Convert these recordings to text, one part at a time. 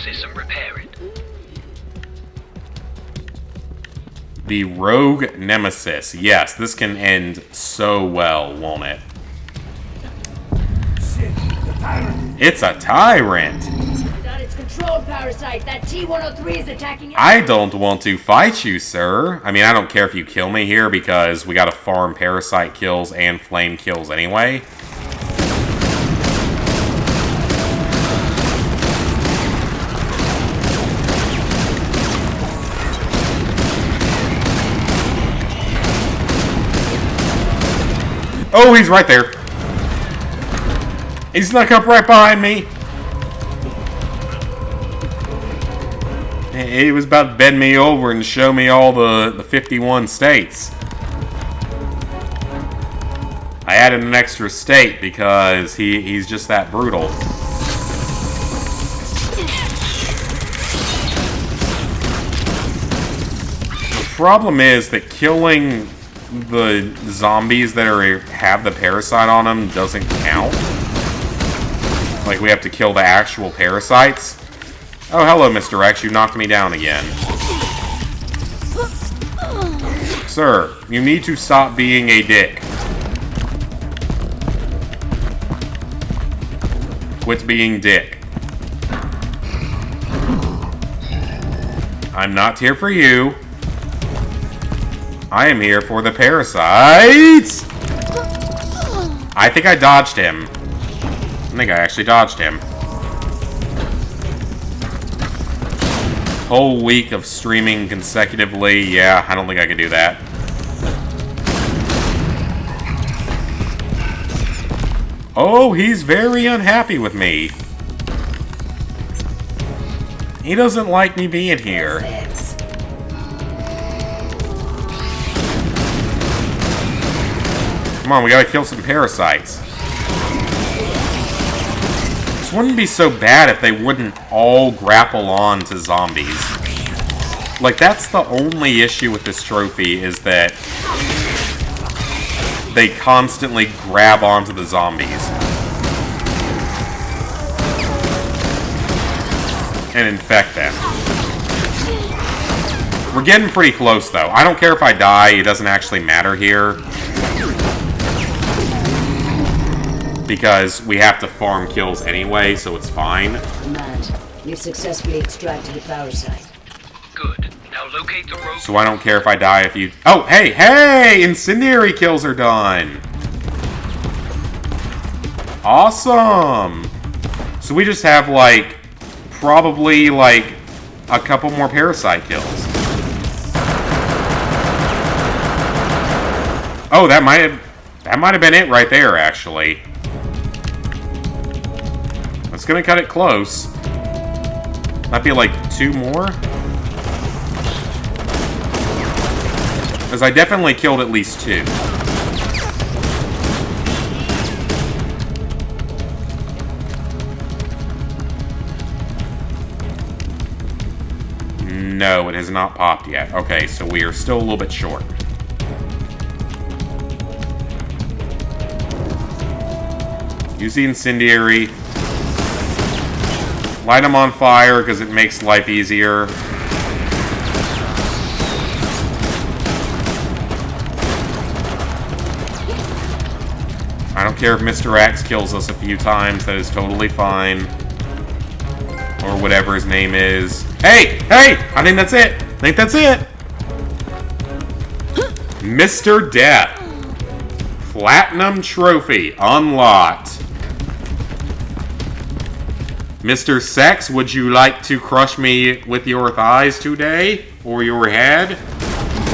process and repair it. The Rogue Nemesis. Yes, this can end so well, won't it? It's a tyrant! Got its controlled parasite. That T-103 is attacking... I don't want to fight you, sir. I mean, I don't care if you kill me here because we gotta farm parasite kills and flame kills anyway. Oh, he's right there. He snuck up right behind me. He was about to bend me over and show me all the 51 states. I added an extra state because he's just that brutal. The problem is that killing the zombies that have the parasite on them doesn't count. Like, we have to kill the actual parasites. Oh, hello, Mr. X. You knocked me down again. Sir, you need to stop being a dick. Quit being dick. I'm not here for you. I am here for the parasites! I think I dodged him. I think I actually dodged him. Whole week of streaming consecutively. Yeah, I don't think I could do that. Oh, he's very unhappy with me. He doesn't like me being here. Come on, we gotta kill some parasites. This wouldn't be so bad if they wouldn't all grapple on to zombies. Like, that's the only issue with this trophy, is that they constantly grab onto the zombies. And infect them. We're getting pretty close, though. I don't care if I die, it doesn't actually matter here. Because we have to farm kills anyway, so it's fine. Command, you've successfully extracted the parasite. Good. Now locate the rogue... So I don't care if I die if you... Oh, hey, hey! Incendiary kills are done! Awesome! So we just have, like, probably, like, a couple more parasite kills. Oh, that might have been it right there, actually. It's gonna cut it close. Might be like 2 more. Because I definitely killed at least 2. No, it has not popped yet. Okay, so we are still a little bit short. Use the incendiary. Light them on fire because it makes life easier. I don't care if Mr. X kills us a few times. That is totally fine. Or whatever his name is. Hey! Hey! I think that's it! I think that's it! Mr. Death. Platinum Trophy. Unlocked. Mr. Sex, would you like to crush me with your thighs today? Or your head?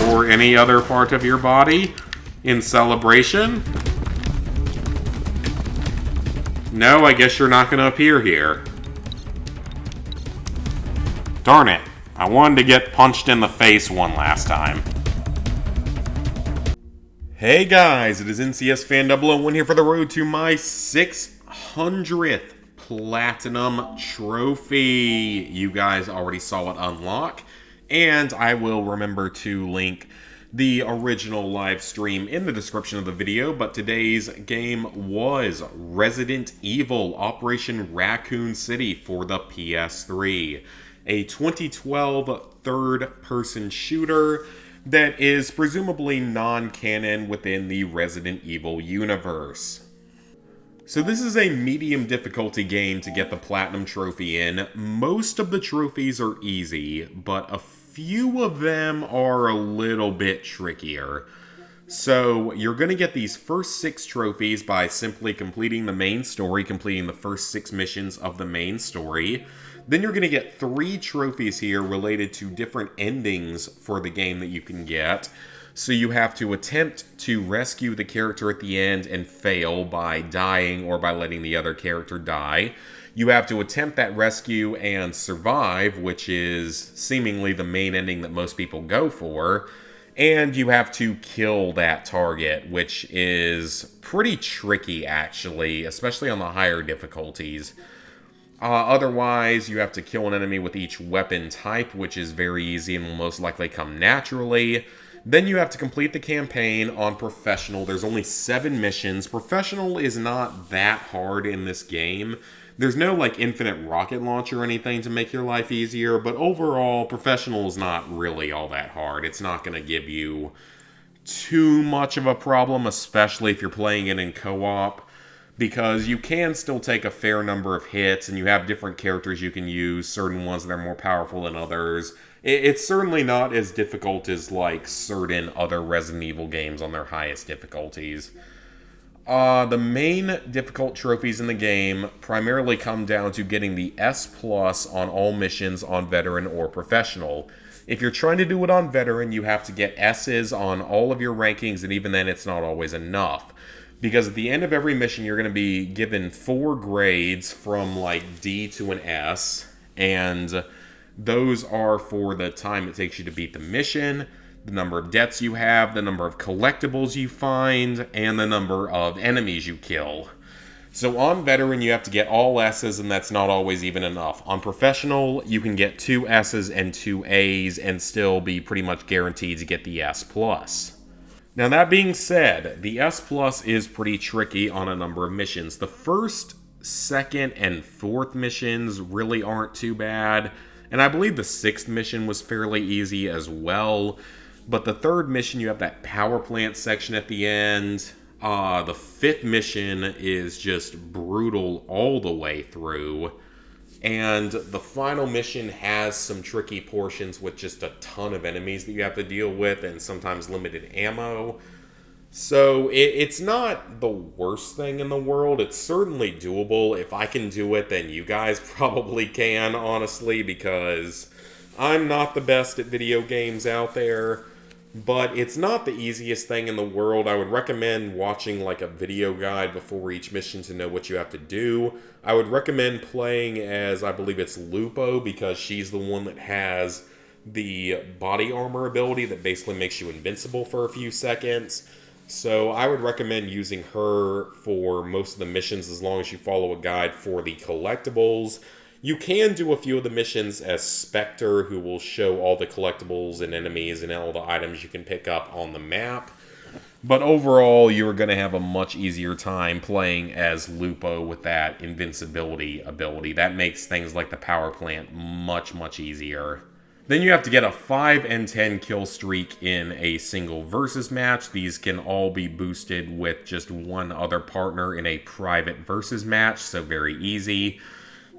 Or any other part of your body? In celebration? No, I guess you're not going to appear here. Darn it. I wanted to get punched in the face one last time. Hey guys, it is NCS Fan 001 here for the road to my 600th Platinum Trophy. You guys already saw it unlock, and I will remember to link the original live stream in the description of the video, but today's game was Resident Evil Operation Raccoon City for the PS3, a 2012 third-person shooter that is presumably non-canon within the Resident Evil universe. So this is a medium difficulty game to get the Platinum Trophy in. Most of the trophies are easy, but a few of them are a little bit trickier. So you're going to get these first 6 trophies by simply completing the main story, completing the first 6 missions of the main story. Then you're going to get 3 trophies here related to different endings for the game that you can get. So you have to attempt to rescue the character at the end and fail by dying or by letting the other character die. You have to attempt that rescue and survive, which is seemingly the main ending that most people go for. And you have to kill that target, which is pretty tricky, actually, especially on the higher difficulties. Otherwise, you have to kill an enemy with each weapon type, which is very easy and will most likely come naturally. Then you have to complete the campaign on Professional. There's only 7 missions. Professional is not that hard in this game. There's no, like, infinite rocket launcher or anything to make your life easier, but overall, Professional is not really all that hard. It's not going to give you too much of a problem, especially if you're playing it in co-op, because you can still take a fair number of hits, and you have different characters you can use, certain ones that are more powerful than others. It's certainly not as difficult as, like, certain other Resident Evil games on their highest difficulties. The main difficult trophies in the game primarily come down to getting the S+ on all missions on Veteran or Professional. If you're trying to do it on Veteran, you have to get S's on all of your rankings, and even then it's not always enough. Because at the end of every mission, you're going to be given 4 grades from, like, D to an S, and those are for the time it takes you to beat the mission, the number of deaths you have, the number of collectibles you find, and the number of enemies you kill. So on Veteran, you have to get all S's, and that's not always even enough. On Professional, you can get 2 S's and 2 A's and still be pretty much guaranteed to get the S+. Now that being said, the S+ is pretty tricky on a number of missions. The first, second, and fourth missions really aren't too bad, and I believe the 6th mission was fairly easy as well. But the 3rd mission, you have that power plant section at the end. The 5th mission is just brutal all the way through. And the final mission has some tricky portions with just a ton of enemies that you have to deal with and sometimes limited ammo. So it's not the worst thing in the world. It's certainly doable. If I can do it, then you guys probably can, honestly, because I'm not the best at video games out there. But it's not the easiest thing in the world. I would recommend watching like a video guide before each mission to know what you have to do. I would recommend playing as, I believe it's Lupo, because she's the one that has the body armor ability that basically makes you invincible for a few seconds. So I would recommend using her for most of the missions as long as you follow a guide for the collectibles. You can do a few of the missions as Spectre, who will show all the collectibles and enemies and all the items you can pick up on the map. But overall, you're going to have a much easier time playing as Lupo with that invincibility ability. That makes things like the power plant much, much easier. Then you have to get a 5 and 10 kill streak in a single versus match. These can all be boosted with just one other partner in a private versus match, so very easy.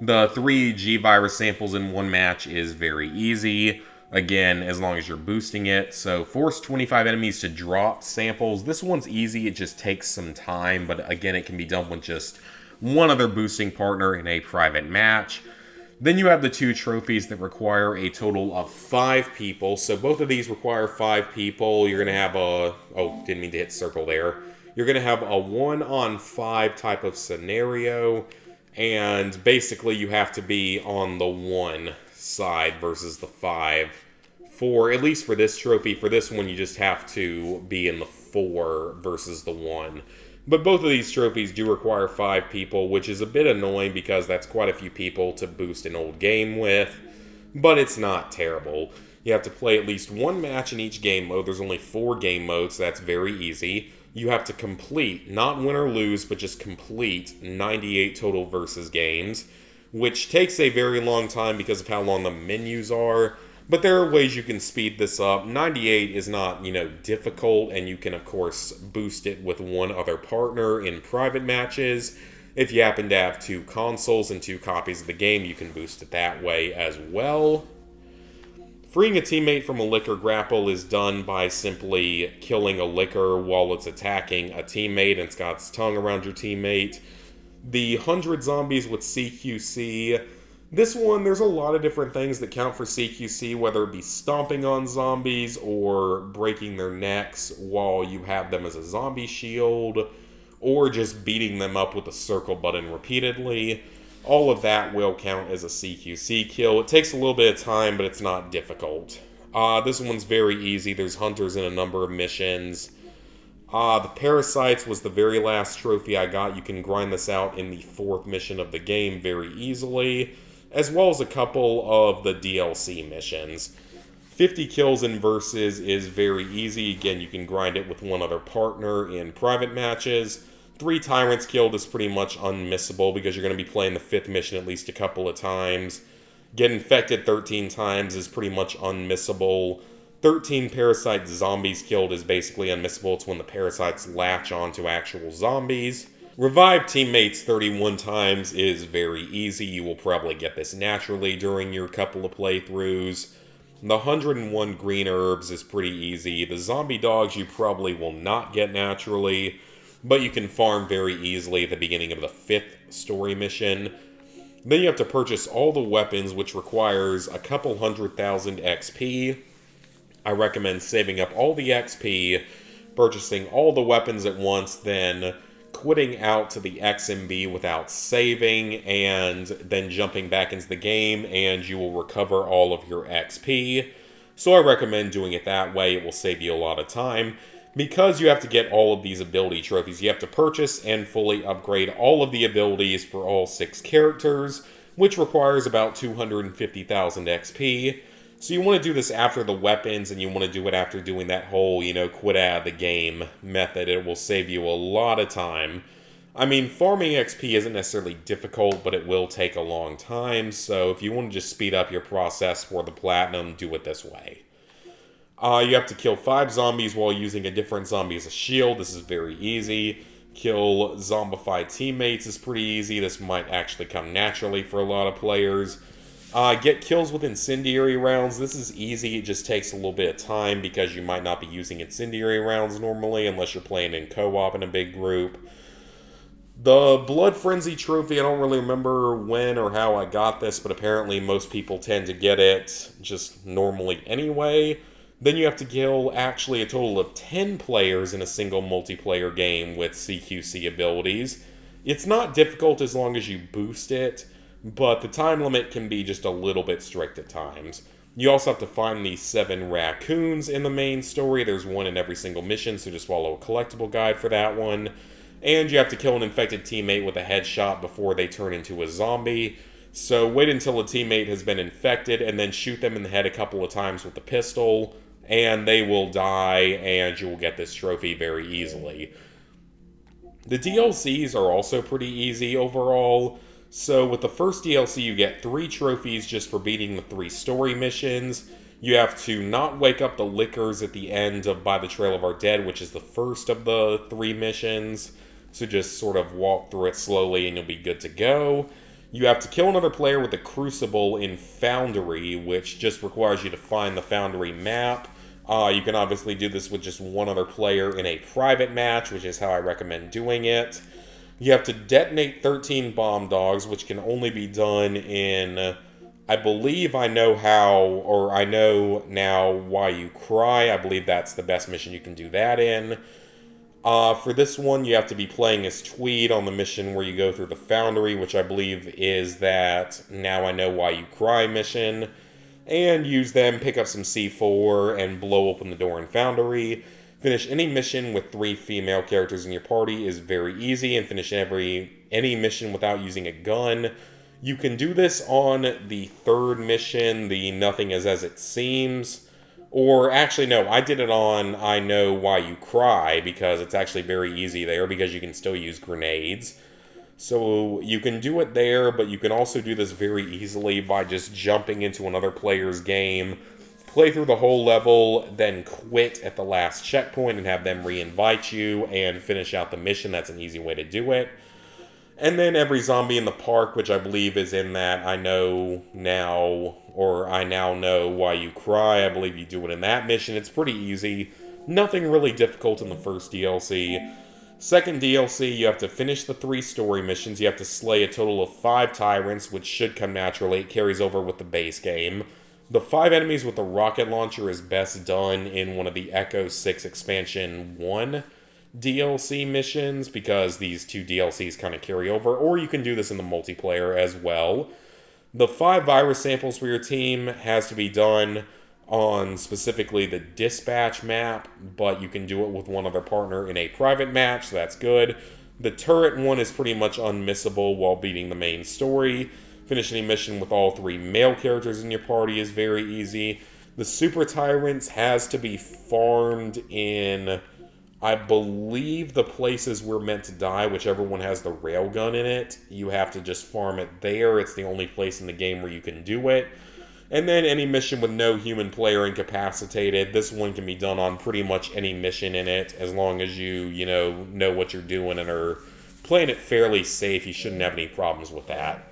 The 3 G-Virus samples in one match is very easy, again, as long as you're boosting it. So force 25 enemies to drop samples. This one's easy, it just takes some time, but again, it can be done with just one other boosting partner in a private match. Then you have the 2 trophies that require a total of 5 people. So both of these require 5 people. You're going to have a... Oh, didn't mean to hit circle there. You're going to have a 1-on-5 type of scenario. And basically you have to be on the 1 side versus the 5. At least for this trophy, for this one you just have to be in the 4 versus the 1. But both of these trophies do require 5 people, which is a bit annoying because that's quite a few people to boost an old game with. But it's not terrible. You have to play at least one match in each game mode. There's only 4 game modes, so that's very easy. You have to complete, not win or lose, but just complete 98 total versus games, which takes a very long time because of how long the menus are. But there are ways you can speed this up. 98 is not, difficult, and you can, of course, boost it with one other partner in private matches. If you happen to have 2 consoles and 2 copies of the game, you can boost it that way as well. Freeing a teammate from a licker grapple is done by simply killing a licker while it's attacking a teammate and it's got its tongue around your teammate. The 100 zombies with CQC. This one, there's a lot of different things that count for CQC, whether it be stomping on zombies or breaking their necks while you have them as a zombie shield, or just beating them up with the circle button repeatedly. All of that will count as a CQC kill. It takes a little bit of time, but it's not difficult. This one's very easy. There's hunters in a number of missions. The parasites was the very last trophy I got. You can grind this out in the 4th mission of the game very easily, as well as a couple of the DLC missions. 50 kills in versus is very easy. Again, you can grind it with one other partner in private matches. 3 tyrants killed is pretty much unmissable because you're going to be playing the 5th mission at least a couple of times. Get infected 13 times is pretty much unmissable. 13 parasite zombies killed is basically unmissable. It's when the parasites latch onto actual zombies. Revive teammates 31 times is very easy. You will probably get this naturally during your couple of playthroughs. The 101 green herbs is pretty easy. The zombie dogs you probably will not get naturally, but you can farm very easily at the beginning of the 5th story mission. Then you have to purchase all the weapons, which requires a couple 100,000 XP. I recommend saving up all the XP, purchasing all the weapons at once, then quitting out to the XMB without saving, and then jumping back into the game, and you will recover all of your XP. So I recommend doing it that way. It will save you a lot of time. Because you have to get all of these ability trophies, you have to purchase and fully upgrade all of the abilities for all 6 characters, which requires about 250,000 XP. So you want to do this after the weapons, and you want to do it after doing that whole, quit out of the game method. It will save you a lot of time. I mean, farming XP isn't necessarily difficult, but it will take a long time, so if you want to just speed up your process for the platinum, do it this way. You have to kill 5 zombies while using a different zombie as a shield. This is very easy. Kill zombified teammates is pretty easy. This might actually come naturally for a lot of players. Get kills with incendiary rounds. This is easy. It just takes a little bit of time because you might not be using incendiary rounds normally unless you're playing in co-op in a big group. The Blood Frenzy trophy, I don't really remember when or how I got this, but apparently most people tend to get it just normally anyway. Then you have to kill actually a total of 10 players in a single multiplayer game with CQC abilities. It's not difficult as long as you boost it, but the time limit can be just a little bit strict at times. You also have to find the 7 raccoons in the main story. There's one in every single mission, so just follow a collectible guide for that one. And you have to kill an infected teammate with a headshot before they turn into a zombie. So wait until a teammate has been infected and then shoot them in the head a couple of times with the pistol, and they will die, and you will get this trophy very easily. The DLCs are also pretty easy overall. So with the first DLC, you get 3 trophies just for beating the 3 story missions. You have to not wake up the lickers at the end of By the Trail of Our Dead, which is the first of the 3 missions. So just sort of walk through it slowly and you'll be good to go. You have to kill another player with a crucible in Foundry, which just requires you to find the Foundry map. You can obviously do this with just one other player in a private match, which is how I recommend doing it. You have to detonate 13 bomb dogs, which can only be done in, I believe I know how, or I know now why you cry. I believe that's the best mission you can do that in. For this one, you have to be playing as Tweed on the mission where you go through the Foundry, which I believe is that Now I Know Why You Cry mission. And use them, pick up some C4, and blow open the door in Foundry. Finish any mission with 3 female characters in your party is very easy, and finish any mission without using a gun You can do this on the third mission, the Nothing Is As It Seems. Or, actually, no, I did it on I Know Why You Cry, because it's actually very easy there, because you can still use grenades. So, you can do it there, but you can also do this very easily by just jumping into another player's game, play through the whole level, then quit at the last checkpoint and have them re-invite you and finish out the mission. That's an easy way to do it. And then every zombie in the park, which I believe is in that I Know Now, or I Now Know Why You Cry, I believe you do it in that mission. It's pretty easy. Nothing really difficult in the first DLC. Second DLC, you have to finish the 3 story missions. You have to slay a total of 5 tyrants, which should come naturally. It carries over with the base game. The 5 enemies with the rocket launcher is best done in one of the Echo 6 Expansion 1 DLC missions, because these 2 DLCs kind of carry over, or you can do this in the multiplayer as well. The 5 virus samples for your team has to be done on specifically the dispatch map, but you can do it with one other partner in a private match, so that's good. The turret one is pretty much unmissable while beating the main story. Finishing a mission with all 3 male characters in your party is very easy. The super tyrants has to be farmed in, I believe, the places we're meant to die, whichever one has the railgun in it. You have to just farm it there. It's the only place in the game where you can do it. And then any mission with no human player incapacitated. This one can be done on pretty much any mission in it, as long as you know what you're doing and are playing it fairly safe. You shouldn't have any problems with that.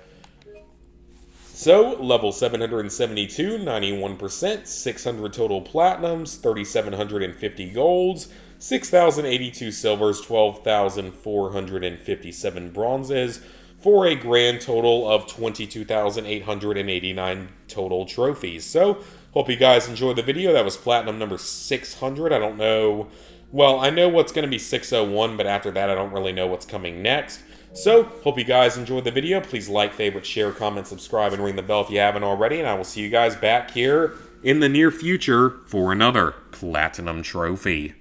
So, level 772, 91%, 600 total platinums, 3,750 golds, 6,082 silvers, 12,457 bronzes, for a grand total of 22,889 total trophies. So, hope you guys enjoyed the video. That was platinum number 600. I don't know... Well, I know what's going to be 601, but after that I don't really know what's coming next. So, hope you guys enjoyed the video. Please like, favorite, share, comment, subscribe, and ring the bell if you haven't already. And I will see you guys back here in the near future for another Platinum Trophy.